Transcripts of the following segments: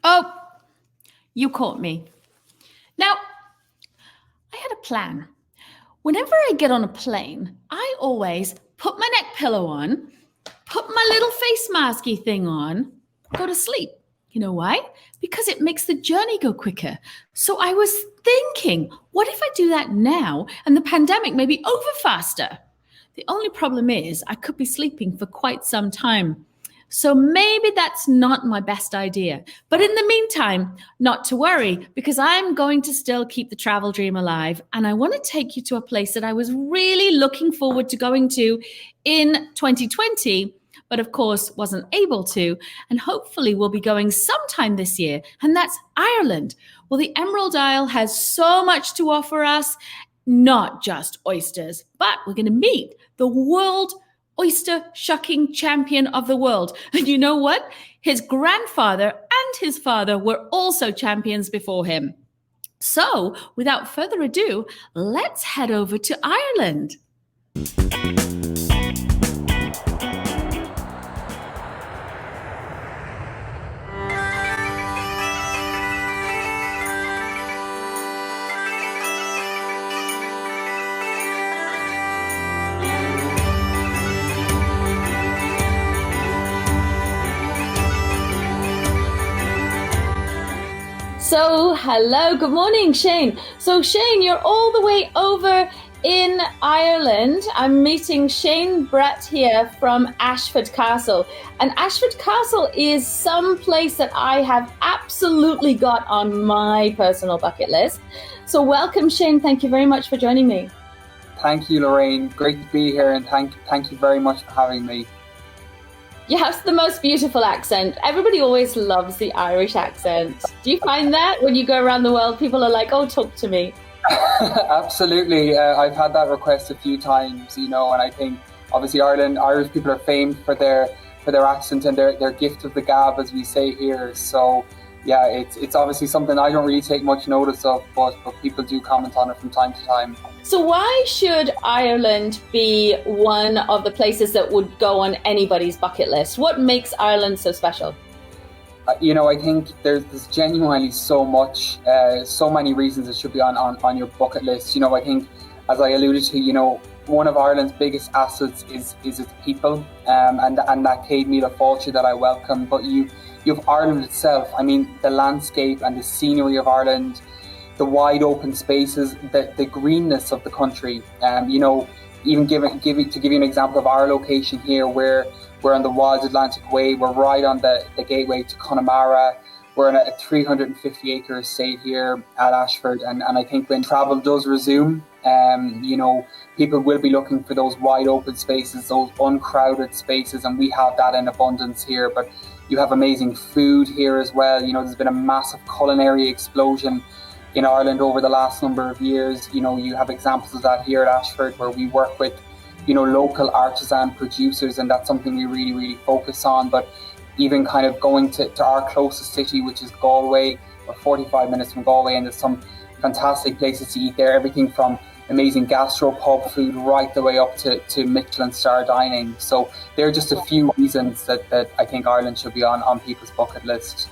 Oh, you caught me. Now, I had a plan. Whenever I get on a plane, I always put my neck pillow on, put my little face masky thing on, go to sleep. You know why? Because it makes the journey go quicker. So I was thinking, what if I do that now and the pandemic may be over faster? The only problem is I could be sleeping for quite some time. So maybe that's not my best idea. But in the meantime, not to worry, because I'm going to still keep the travel dream alive. And I want to take you to a place that I was really looking forward to going to in 2020, but of course wasn't able to. And hopefully we'll be going sometime this year. And that's Ireland. Well, the Emerald Isle has so much to offer us, not just oysters, but we're going to meet the world oyster shucking champion of the world. And you know what? His grandfather and his father were also champions before him. So without further ado, let's head over to Ireland. So, hello, good morning, Shane. So, Shane, you're all the way over in Ireland. I'm meeting Shane Brett here from Ashford Castle. And Ashford Castle is some place that I have absolutely got on my personal bucket list. So, welcome, Shane. Thank you very much for joining me. Thank you, Lorraine. Great to be here, and thank you very much for having me. You have the most beautiful accent. Everybody always loves the Irish accent. Do you find that when you go around the world, people are like, oh, talk to me? Absolutely. I've had that request a few times, and I think obviously Irish people are famed for their accent and their gift of the gab, as we say here. So yeah, it's obviously something I don't really take much notice of, but people do comment on it from time to time. So why should Ireland be one of the places that would go on anybody's bucket list? What makes Ireland so special? I think there's genuinely so many reasons it should be on your bucket list. I think, as I alluded to, one of Ireland's biggest assets is its people, and that Céad Míle Fáilte that I welcome. But you've Ireland itself. I mean, the landscape and the scenery of Ireland, the wide open spaces, the greenness of the country. Even to give you an example of our location here, we're on the Wild Atlantic Way. We're right on the gateway to Connemara. We're in a 350-acre estate here at Ashford, and I think when travel does resume, people will be looking for those wide open spaces, those uncrowded spaces, and we have that in abundance here. But you have amazing food here as well. There's been a massive culinary explosion in Ireland over the last number of years. You have examples of that here at Ashford, where we work with, local artisan producers, and that's something we really, really focus on. But even kind of going to our closest city, which is Galway, we're 45 minutes from Galway, and there's some fantastic places to eat there. Everything from amazing gastropub food right the way up to Michelin star dining. So there are just a few reasons that I think Ireland should be on people's bucket list.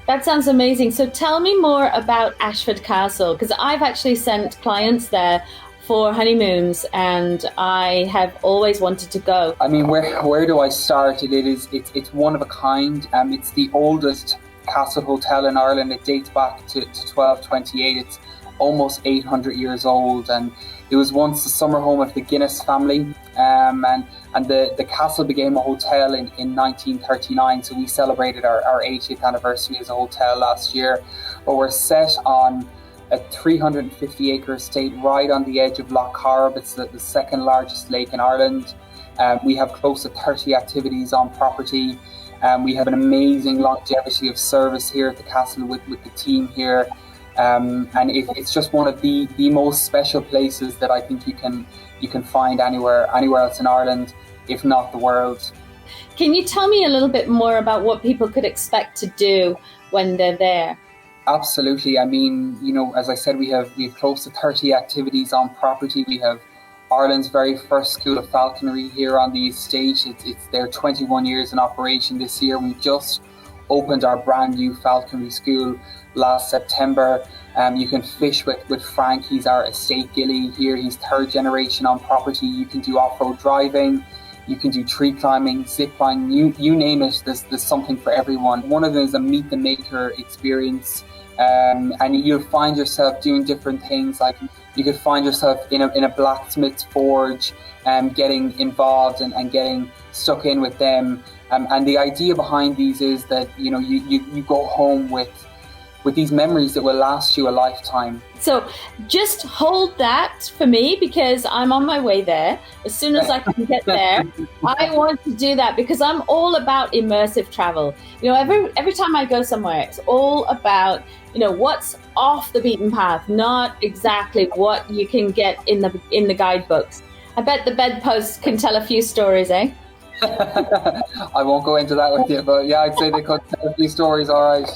That sounds amazing. So tell me more about Ashford Castle, because I've actually sent clients there for honeymoons, and I have always wanted to go. I mean, where do I start? It's one of a kind. It's the oldest castle hotel in Ireland. It dates back to 1228. It's almost 800 years old, and it was once the summer home of the Guinness family. And the castle became a hotel in 1939. So we celebrated our 80th anniversary as a hotel last year. But we're set on a 350-acre estate right on the edge of Lough Corrib. It's the second largest lake in Ireland. We have close to 30 activities on property. We have an amazing longevity of service here at the castle with the team here. And it's just one of the most special places that I think you can find anywhere else in Ireland, if not the world. Can you tell me a little bit more about what people could expect to do when they're there? Absolutely. I mean, as I said, we have close to 30 activities on property. We have Ireland's very first school of falconry here on the estate. It's their 21 years in operation this year. We've just opened our brand new falconry school last September. You can fish with Frank. He's our estate gilly here. He's third generation on property. You can do off-road driving. You can do tree climbing, zip line, you name it. There's something for everyone. One of them is a meet the maker experience. And you'll find yourself doing different things. Like you could find yourself in a blacksmith's forge, getting involved and getting stuck in with them. And the idea behind these is that, you know, you go home with these memories that will last you a lifetime. So just hold that for me, because I'm on my way there. As soon as I can get there, I want to do that, because I'm all about immersive travel. You know, every time I go somewhere, it's all about, you know, what's off the beaten path, not exactly what you can get in the guidebooks. I bet the bedposts can tell a few stories, eh? I won't go into that with you, but yeah, I'd say they could tell a few stories, all right.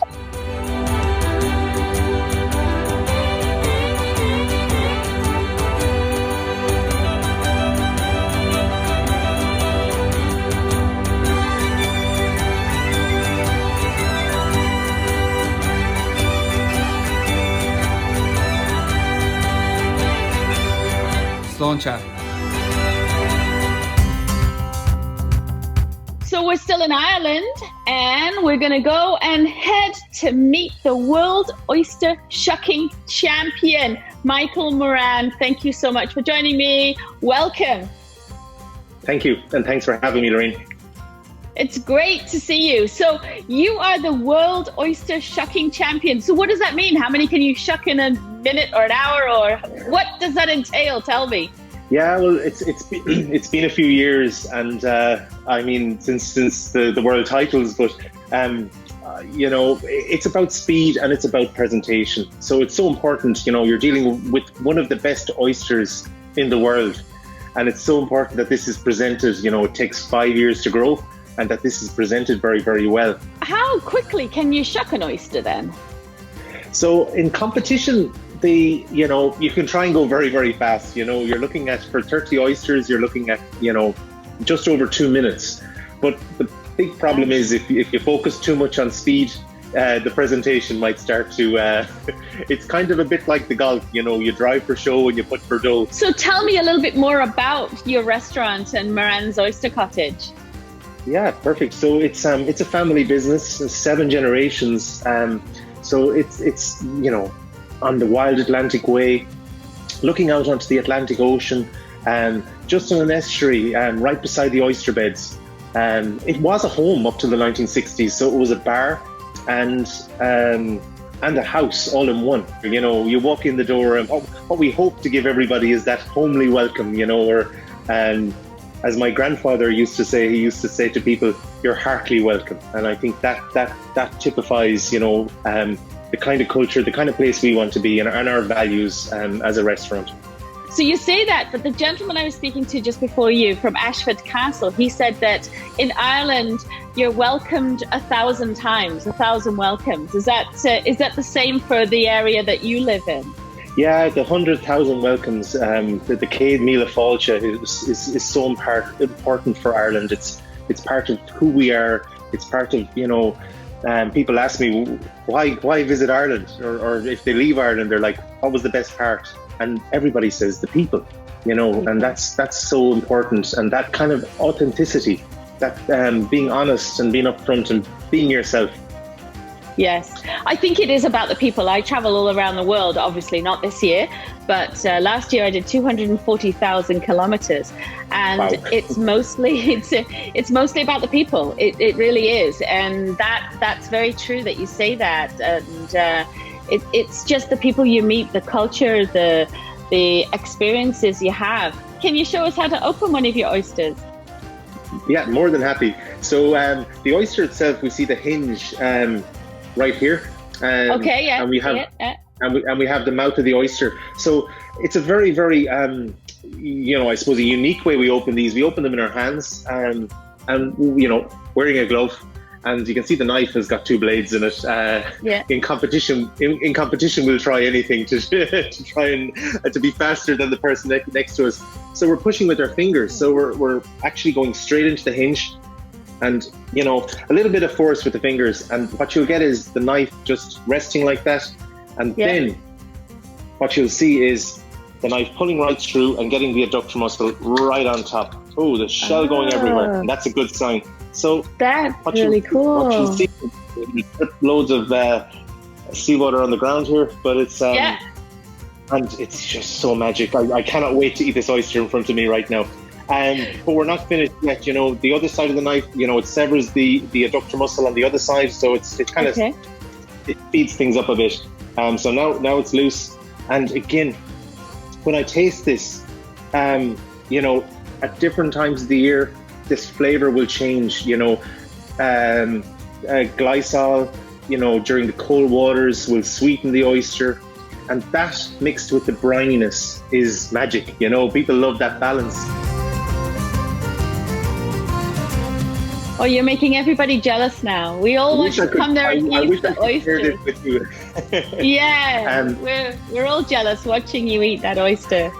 Launcher. So we're still in Ireland, and we're going to go and head to meet the world oyster shucking champion, Michael Moran. Thank you so much for joining me. Welcome. Thank you, and thanks for having me, Lorraine. It's great to see you. So you are the world oyster shucking champion. So what does that mean? How many can you shuck in a minute or an hour, or what does that entail? Tell me. Yeah, well, it's been a few years, and I mean since the world titles, but you know, it's about speed and it's about presentation. So it's so important. You know, you're dealing with one of the best oysters in the world, and it's so important that this is presented. You know, it takes 5 years to grow, and that this is presented very, very well. How quickly can you shuck an oyster then? So in competition, you know, you can try and go very, very fast. You know, you're looking at, for 30 oysters, you're looking at, you know, just over 2 minutes. But the big problem is if you focus too much on speed, the presentation might start to, it's kind of a bit like the golf, you know, you drive for show and you put for dough. So tell me a little bit more about your restaurant and Moran's Oyster Cottage. Yeah, perfect. So it's a family business, 7 generations. So it's you know, on the wild Atlantic Way, looking out onto the Atlantic Ocean, just on an estuary, right beside the oyster beds. It was a home up to the 1960s, so it was a bar and a house all in one. You know, you walk in the door, and what we hope to give everybody is that homely welcome. You know, or as my grandfather used to say, he used to say to people, "You're heartily welcome." And I think that typifies, you know, the kind of culture, the kind of place we want to be, and our values as a restaurant. So you say that, but the gentleman I was speaking to just before you from Ashford Castle, he said that in Ireland you're welcomed 1,000 times, 1,000 welcomes. Is that the same for the area that you live in? Yeah, the 100,000 welcomes. The Céad Míle Fáilte is so important for Ireland. It's part of who we are. It's part of, you know. People ask me why visit Ireland, or if they leave Ireland, they're like, what was the best part? And everybody says the people, you know, and that's so important. And that kind of authenticity, that being honest and being upfront and being yourself. Yes, I think it is about the people. I travel all around the world, obviously not this year, but last year I did 240,000 kilometers, and wow. it's mostly about the people. It really is, and that's very true that you say that. And it's just the people you meet, the culture, the experiences you have. Can you show us how to open one of your oysters? Yeah, more than happy. So the oyster itself, we see the hinge right here. Okay, yeah. And we have and we have the mouth of the oyster. So it's a very, very you know, I suppose a unique way we open these. We open them in our hands, and you know, wearing a glove. And you can see the knife has got 2 blades in it. Yeah. In competition, we'll try anything to try and to be faster than the person next to us. So we're pushing with our fingers. So we're actually going straight into the hinge, And, you know, a little bit of force with the fingers, and what you'll get is the knife just resting like that. And then what you'll see is the knife pulling right through and getting the adductor muscle right on top. Oh, the shell going everywhere. And that's a good sign. So that's really cool. What you'll see, you put loads of seawater on the ground here, but it's and it's just so magic. I cannot wait to eat this oyster in front of me right now. But we're not finished yet. You know, the other side of the knife, you know, it severs the adductor muscle on the other side, so it kind of it speeds things up a bit. So now it's loose. And again, when I taste this, you know, at different times of the year, this flavor will change. You know, glycol, you know, during the cold waters will sweeten the oyster, and that mixed with the brininess is magic. You know, people love that balance. Oh, you're making everybody jealous now. We all want to come there and eat the oysters. With you. Yeah, we're all jealous watching you eat that oyster.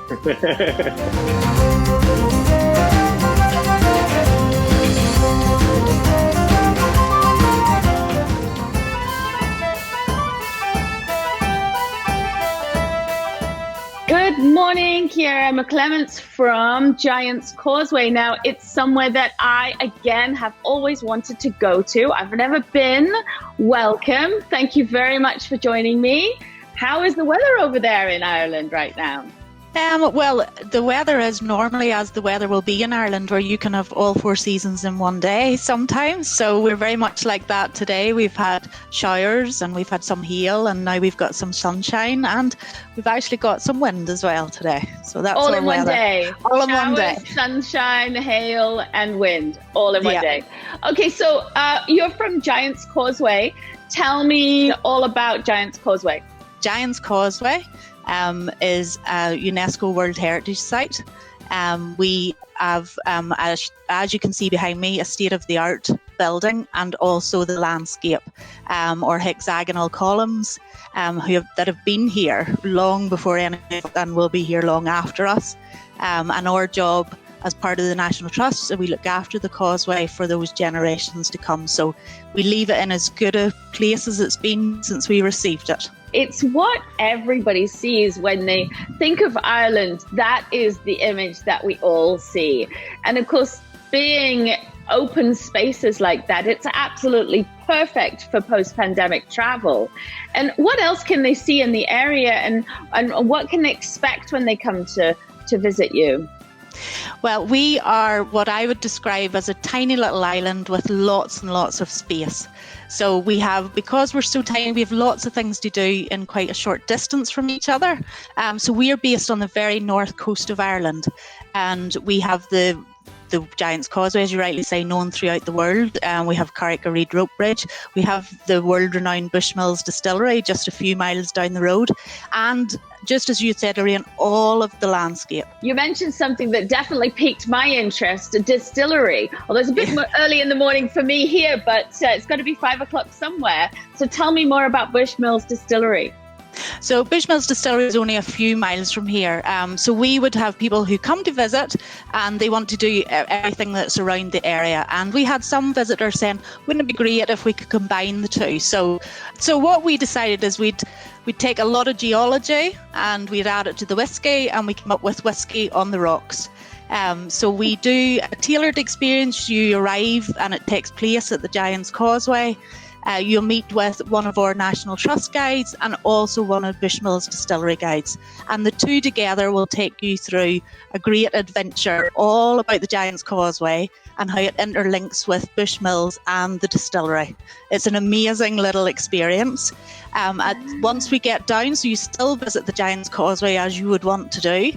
Good morning, Ciara McClements from Giant's Causeway. Now, it's somewhere that I, again, have always wanted to go to. I've never been. Welcome. Thank you very much for joining me. How is the weather over there in Ireland right now? Well, the weather is normally as the weather will be in Ireland, where you can have all 4 seasons in one day sometimes. So we're very much like that today. We've had showers and we've had some hail, and now we've got some sunshine, and we've actually got some wind as well today. So that's all in one day. All in one day. Sunshine, hail, and wind, all in one day. Okay, so you're from Giant's Causeway. Tell me all about Giant's Causeway. Giant's Causeway is a UNESCO World Heritage Site. We have, as you can see behind me, a state-of-the-art building, and also the landscape or hexagonal columns that have been here long before any and will be here long after us. And our job as part of the National Trust, so we look after the causeway for those generations to come. So we leave it in as good a place as it's been since we received it. It's what everybody sees when they think of Ireland. That is the image that we all see. And of course, being open spaces like that, it's absolutely perfect for post-pandemic travel. And what else can they see in the area, and what can they expect when they come to visit you? Well, we are what I would describe as a tiny little island with lots and lots of space. So we have, because we're so tiny, we have lots of things to do in quite a short distance from each other. So we are based on the very north coast of Ireland, and we have the Giant's Causeway, as you rightly say, known throughout the world. We have Carrick-a-Reid Rope Bridge. We have the world-renowned Bushmills Distillery just a few miles down the road. And just as you said, Lorraine, all of the landscape. You mentioned something that definitely piqued my interest, a distillery. Although it's a bit more early in the morning for me here, but it's got to be 5 o'clock somewhere. So tell me more about Bushmills Distillery. So Bushmills Distillery is only a few miles from here. So we would have people who come to visit and they want to do everything that's around the area. And we had some visitors saying, wouldn't it be great if we could combine the two? So what we decided is we'd take a lot of geology and we'd add it to the whiskey, and we came up with whiskey on the rocks. So we do a tailored experience. You arrive and it takes place at the Giant's Causeway. You'll meet with one of our National Trust guides and also one of Bushmills Distillery guides. And the two together will take you through a great adventure all about the Giant's Causeway and how it interlinks with Bushmills and the distillery. It's an amazing little experience. Once we get down, so you still visit the Giant's Causeway as you would want to do.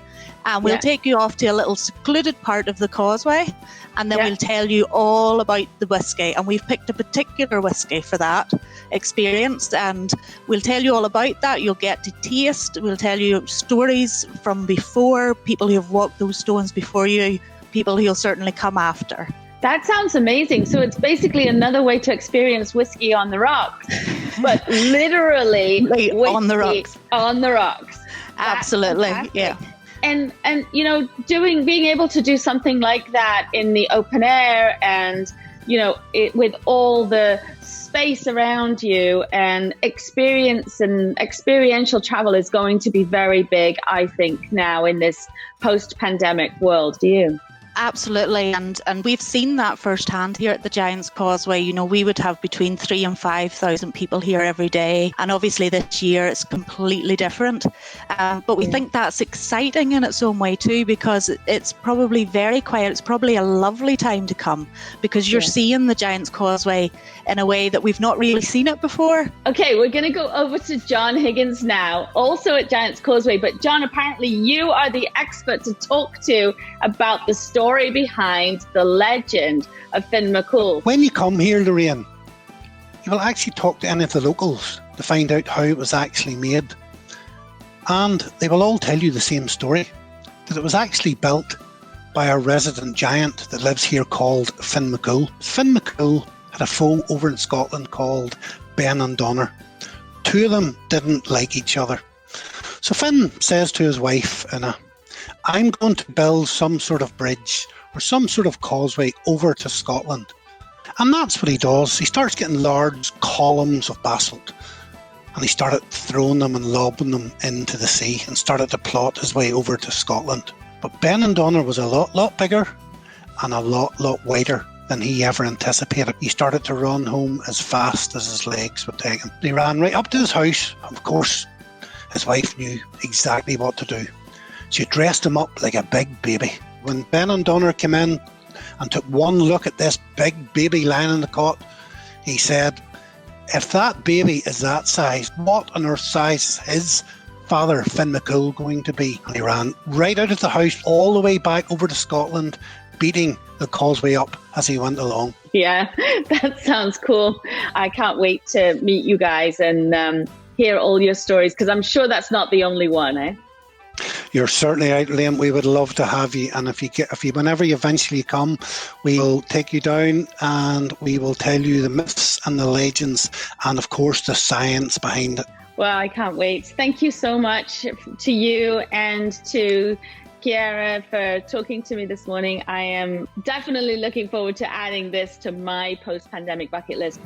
And we'll take you off to a little secluded part of the causeway, and then we'll tell you all about the whiskey. And we've picked a particular whiskey for that experience, and we'll tell you all about that. You'll get to taste. We'll tell you stories from before, people who have walked those stones before you, people who'll certainly come after. That sounds amazing. So it's basically another way to experience whiskey on the rocks, but literally on the rocks. On the rocks. Absolutely, yeah. And you know, being able to do something like that in the open air and with all the space around you, and experience and experiential travel is going to be very big, I think, now in this post-pandemic world. Do you? Absolutely, and we've seen that firsthand here at the Giant's Causeway. We would have between 3,000 and 5,000 people here every day, and obviously this year it's completely different. But we think that's exciting in its own way too, because it's probably very quiet. It's probably a lovely time to come, because you're seeing the Giant's Causeway in a way that we've not really seen it before. Okay, we're going to go over to John Higgins now, also at Giant's Causeway. But John, apparently you are the expert to talk to about the story behind the legend of Finn McCool. When you come here, Lorraine, you will actually talk to any of the locals to find out how it was actually made. And they will all tell you the same story, that it was actually built by a resident giant that lives here called Finn McCool. Finn McCool had a foe over in Scotland called Ben and Donner. Two of them didn't like each other. So Finn says to his wife, Inna, I'm going to build some sort of bridge or some sort of causeway over to Scotland. And that's what he does. He starts getting large columns of basalt, and he started throwing them and lobbing them into the sea and started to plot his way over to Scotland. But Ben and Donner was a lot bigger and a lot wider than he ever anticipated. He started to run home as fast as his legs would take him. He ran right up to his house. Of course, his wife knew exactly what to do. She dressed him up like a big baby. When Ben and Donner came in and took one look at this big baby lying in the cot, he said, if that baby is that size, what on earth size is his father, Finn McCool, going to be? And he ran right out of the house, all the way back over to Scotland, beating the causeway up as he went along. Yeah, that sounds cool. I can't wait to meet you guys and hear all your stories, because I'm sure that's not the only one, eh? You're certainly right, Liam. We would love to have you, and whenever you eventually come, we will take you down and we will tell you the myths and the legends, and of course the science behind it. Well, I can't wait. Thank you so much to you and to Chiara for talking to me this morning. I am definitely looking forward to adding this to my post-pandemic bucket list.